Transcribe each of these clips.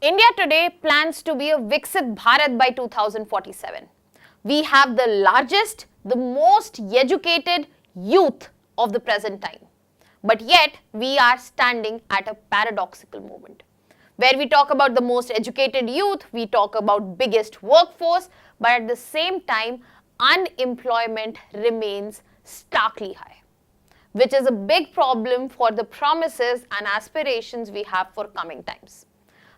India today plans to be a Viksit Bharat by 2047. We have the largest, the most educated youth of the present time. But yet, we are standing at a paradoxical moment. Where we talk about the most educated youth, we talk about biggest workforce, but at the same time, unemployment remains starkly high, which is a big problem for the promises and aspirations we have for coming times.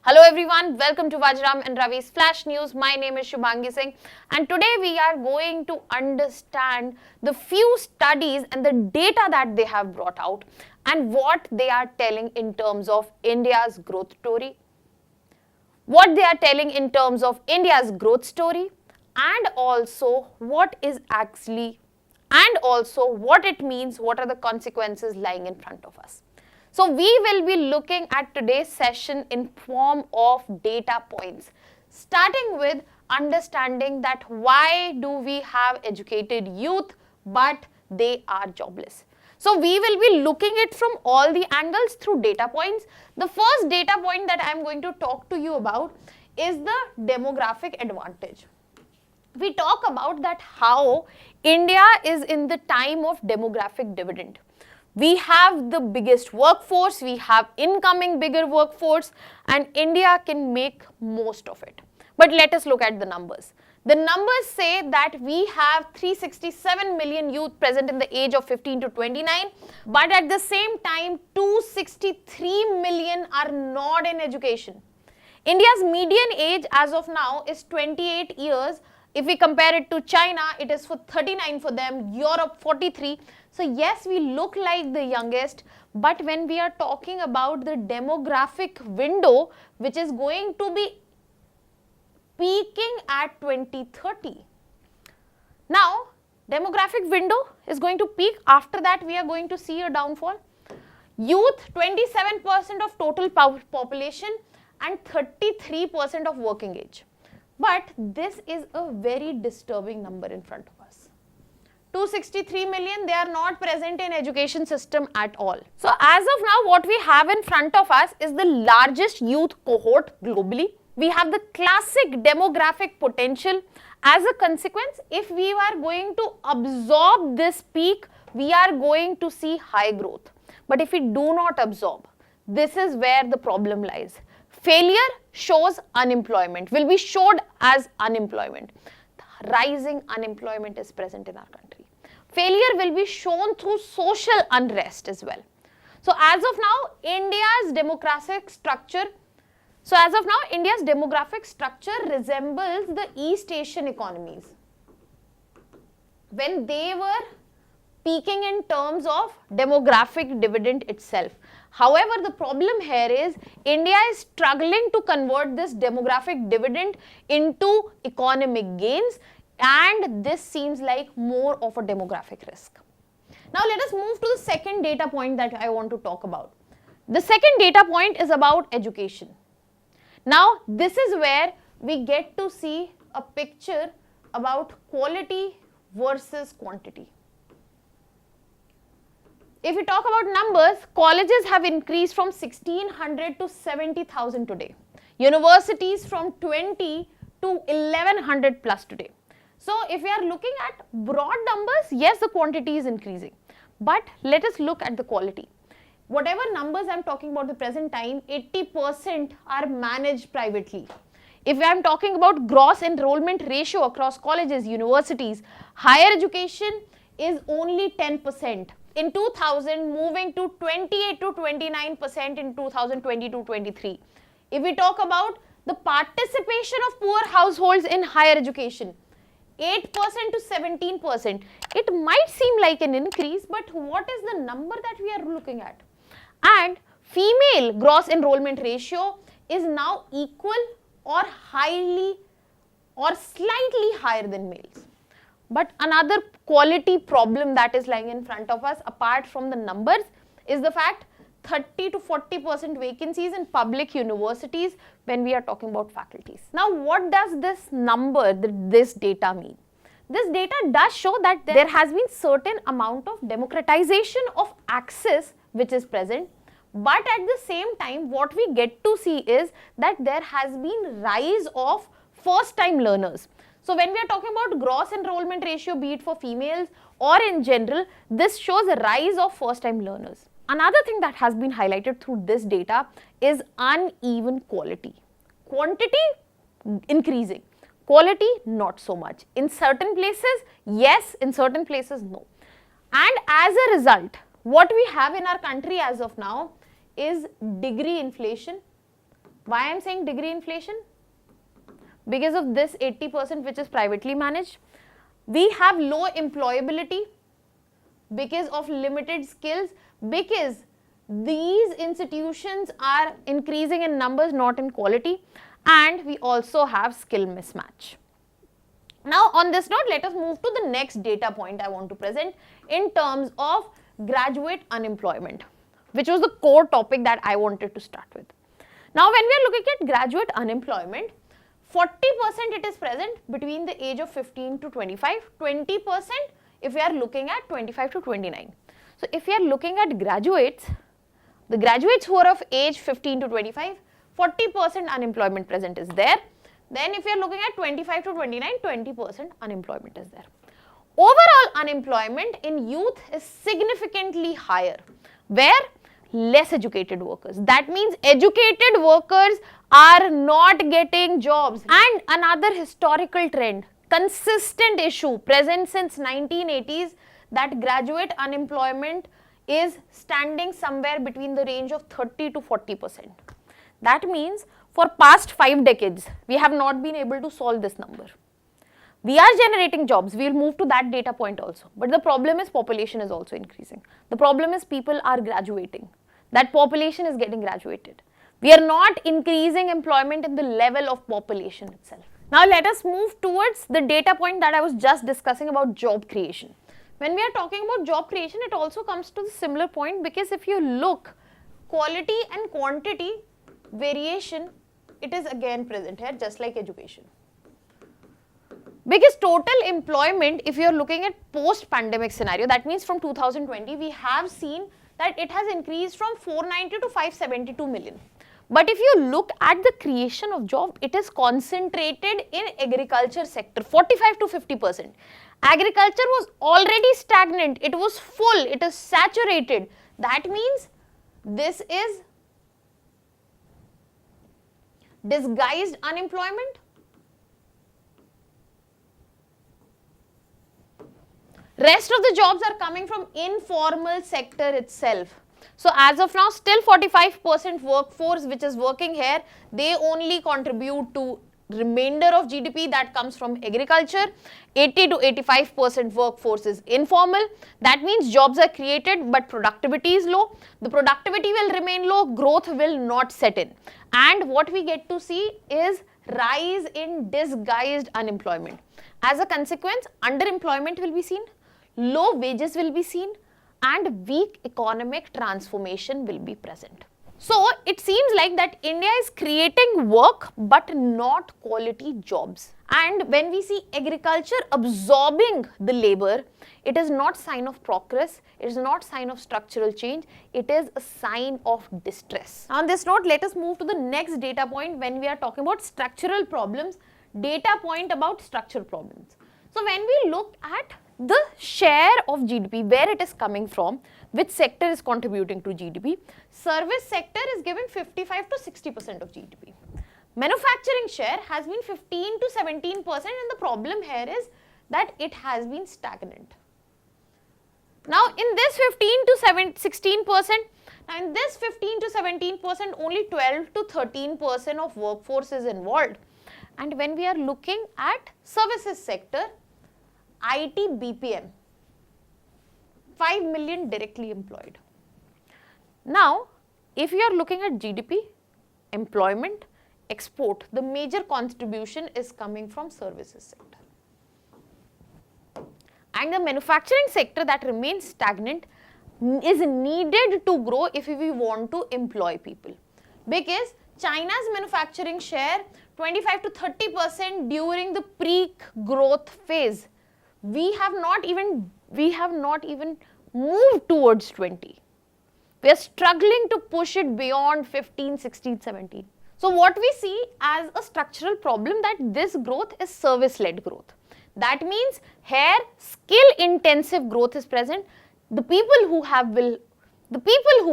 Hello everyone, welcome to Vajiram and Ravi's Flash News. My name is Shubhangi Singh and today we are going to understand the few studies and the data that they have brought out and what they are telling in terms of India's growth story. What they are telling in terms of India's growth story and also what is actually and also what it means, what are the consequences lying in front of us. So we will be looking at today's session in form of data points, starting with understanding that why do we have educated youth but they are jobless. So we will be looking it from all the angles through data points. The first data point that I am going to talk to you about is the demographic advantage. We talk about that how India is in the time of demographic dividend. We have the biggest workforce, we have incoming bigger workforce and India can make most of it. But let us look at the numbers. The numbers say that we have 367 million youth present in the age of 15 to 29, but at the same time 263 million are not in education. India's median age as of now is 28 years. If we compare it to China, it is for 39 for them, Europe 43. So yes, we look like the youngest, but when we are talking about the demographic window, which is going to be peaking at 2030. Now, demographic window is going to peak. After that, we are going to see a downfall. Youth, 27% of total population and 33% of working age. But this is a very disturbing number in front of us. 263 million, they are not present in education system at all. So as of now, what we have in front of us is the largest youth cohort globally. We have the classic demographic potential. As a consequence, if we are going to absorb this peak, we are going to see high growth. But if we do not absorb, this is where the problem lies. Failure shows unemployment, will be showed as unemployment. Rising unemployment is present in our country. Failure will be shown through social unrest as well. So as of now, India's demographic structure resembles the East Asian economies when they were peaking in terms of demographic dividend itself. However, the problem here is India is struggling to convert this demographic dividend into economic gains, and this seems like more of a demographic risk. Now let us move to the second data point that I want to talk about. The second data point is about education. Now this is where we get to see a picture about quality versus quantity. If we talk about numbers, colleges have increased from 1600 to 70,000 today. Universities from 20 to 1100 plus today. So if we are looking at broad numbers, yes, the quantity is increasing. But let us look at the quality. Whatever numbers I am talking about the present time, 80% are managed privately. If I am talking about gross enrollment ratio across colleges, universities, higher education is only 10%. In 2000, moving to 28 to 29% in 2022-23. If we talk about the participation of poor households in higher education, 8% to 17%. It might seem like an increase, but what is the number that we are looking at? And female gross enrollment ratio is now equal or highly or slightly higher than males. But another quality problem that is lying in front of us apart from the numbers is the fact 30 to 40% vacancies in public universities when we are talking about faculties. Now what does this number, this data mean? This data does show that there has been certain amount of democratization of access which is present, But at the same time, what we get to see is that there has been rise of first time learners. So when we are talking about gross enrollment ratio, be it for females or in general, this shows a rise of first time learners. Another thing that has been highlighted through this data is uneven quality. Quantity increasing, quality not so much. In certain places, yes, in certain places, no. And as a result, what we have in our country as of now is degree inflation. Why I am saying degree inflation? Because of this 80% which is privately managed. We have low employability because of limited skills, because these institutions are increasing in numbers, not in quality, and we also have skill mismatch. Now on this note, let us move to the next data point I want to present in terms of graduate unemployment, which was the core topic that I wanted to start with. Now when we are looking at graduate unemployment, 40% it is present between the age of 15 to 25, 20% if we are looking at 25 to 29. So if we are looking at graduates, the graduates who are of age 15 to 25, 40% unemployment present is there. Then if you are looking at 25 to 29, 20% unemployment is there. Overall unemployment in youth is significantly higher, where less educated workers. That means educated workers are not getting jobs. And another historical trend, consistent issue present since 1980s, that graduate unemployment is standing somewhere between the range of 30 to 40%. That means for past 5 decades, we have not been able to solve this number. We are generating jobs, we will move to that data point also. But the problem is population is also increasing. The problem is people are graduating. That population is getting graduated. We are not increasing employment in the level of population itself. Now let us move towards the data point that I was just discussing about job creation. When we are talking about job creation, it also comes to the similar point, because if you look, quality and quantity variation, it is again present here, just like education. Because total employment, if you are looking at post-pandemic scenario, that means from 2020, we have seen that it has increased from 490 to 572 million. But if you look at the creation of job, it is concentrated in agriculture sector, 45 to 50%. Agriculture was already stagnant, it was full, it is saturated. That means this is disguised unemployment. Rest of the jobs are coming from informal sector itself. So as of now, still 45% workforce which is working here, they only contribute to remainder of GDP that comes from agriculture. 80 to 85% workforce is informal. That means jobs are created but productivity is low. The productivity will remain low, growth will not set in. And what we get to see is rise in disguised unemployment. As a consequence, underemployment will be seen, low wages will be seen, and weak economic transformation will be present. So it seems like that India is creating work but not quality jobs. And when we see agriculture absorbing the labor, it is not sign of progress, it is not sign of structural change, it is a sign of distress. On this note, let us move to the next data point when we are talking about structural problems, data point about structural problems. So when we look at the share of GDP, where it is coming from, which sector is contributing to GDP, service sector is given 55 to 60% of GDP. Manufacturing share has been 15 to 17%, and the problem here is that it has been stagnant. Now in this 15 to 16%, and this 15 to 17%, only 12 to 13% of workforce is involved. And when we are looking at services sector, IT BPM, 5 million directly employed. Now, if you are looking at GDP, employment, export, the major contribution is coming from services sector. And the manufacturing sector that remains stagnant is needed to grow if we want to employ people. Because China's manufacturing share 25 to 30% during the peak growth phase. We have not even moved towards 20. We are struggling to push it beyond 15, 16, 17. So what we see as a structural problem that this growth is service-led growth. That means here skill-intensive growth is present. The people who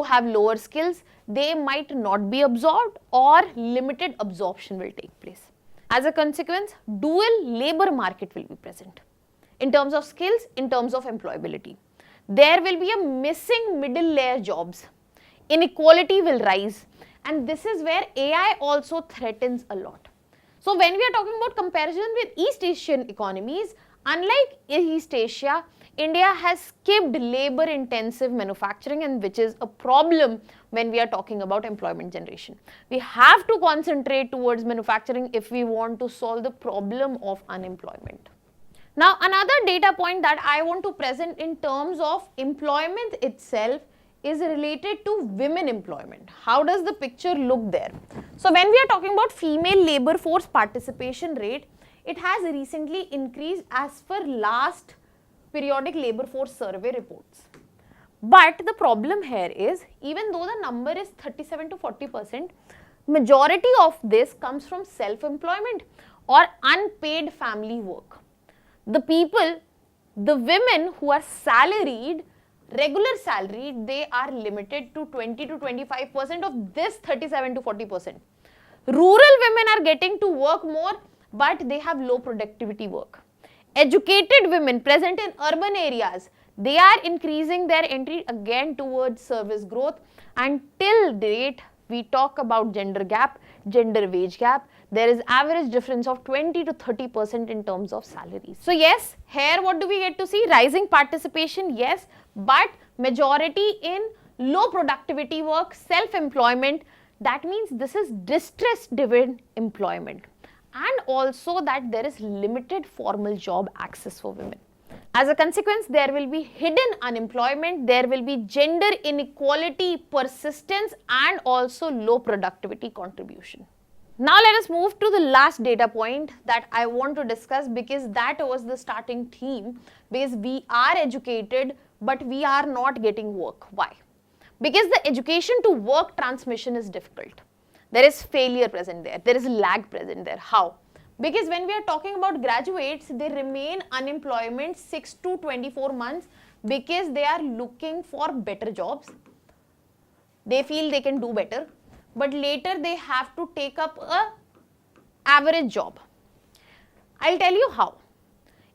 have lower skills, they might not be absorbed or limited absorption will take place. As a consequence, dual labor market will be present in terms of skills, in terms of employability. There will be a missing middle layer jobs. Inequality will rise, and this is where AI also threatens a lot. So when we are talking about comparison with East Asian economies, unlike East Asia, India has skipped labor intensive manufacturing, and which is a problem when we are talking about employment generation. We have to concentrate towards manufacturing if we want to solve the problem of unemployment. Now another data point that I want to present in terms of employment itself is related to women employment. How does the picture look there? So when we are talking about female labor force participation rate, it has recently increased as per last periodic labor force survey reports. But the problem here is, even though the number is 37 to 40%, majority of this comes from self-employment or unpaid family work. The women who are salaried, regular salaried, they are limited to 20 to 25% of this 37 to 40%. Rural women are getting to work more, but they have low productivity work. Educated women present in urban areas, they are increasing their entry again towards service growth, and till date we talk about gender gap, gender wage gap. There is average difference of 20 to 30% in terms of salaries. So yes, here what do we get to see? Rising participation, yes, but majority in low productivity work, self-employment. That means this is distress-driven employment, and also that there is limited formal job access for women. As a consequence, there will be hidden unemployment, there will be gender inequality persistence, and also low productivity contribution. Now let us move to the last data point that I want to discuss, because that was the starting theme, because we are educated but we are not getting work. Why? Because the education to work transmission is difficult. There is failure present there, there is lag present there. How? Because when we are talking about graduates, they remain unemployment 6 to 24 months because they are looking for better jobs. They feel they can do better, but later they have to take up a average job. I'll tell you how.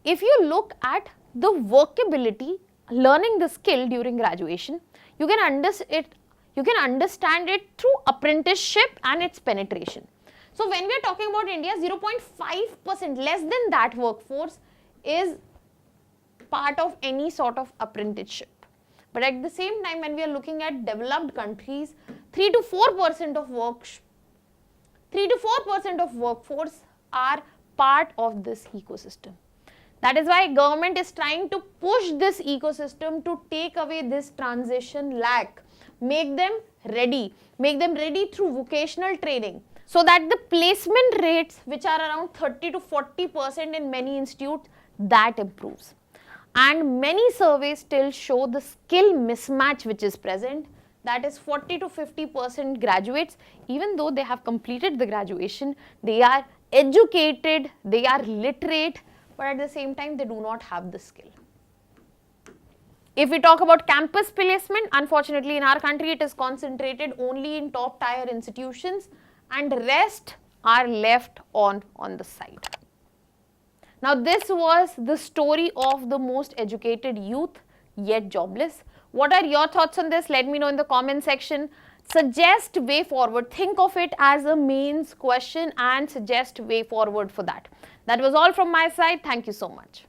If you look at the workability, learning the skill during graduation, you can understand it through apprenticeship and its penetration. So when we are talking about India, 0.5%, less than that workforce is part of any sort of apprenticeship. But at the same time, when we are looking at developed countries, 3 to 4% of workforce are part of this ecosystem. That is why government is trying to push this ecosystem to take away this transition lag, make them ready through vocational training, so that the placement rates, which are around 30 to 40% in many institutes, that improves. And many surveys still show the skill mismatch which is present, that is 40 to 50% graduates, even though they have completed the graduation, they are educated, they are literate, but at the same time they do not have the skill. If we talk about campus placement, unfortunately in our country it is concentrated only in top tier institutions, and rest are left on the side. Now this was the story of the most educated youth yet jobless. What are your thoughts on this? Let me know in the comment section. Suggest way forward. Think of it as a mains question and suggest way forward for that. That was all from my side. Thank you so much.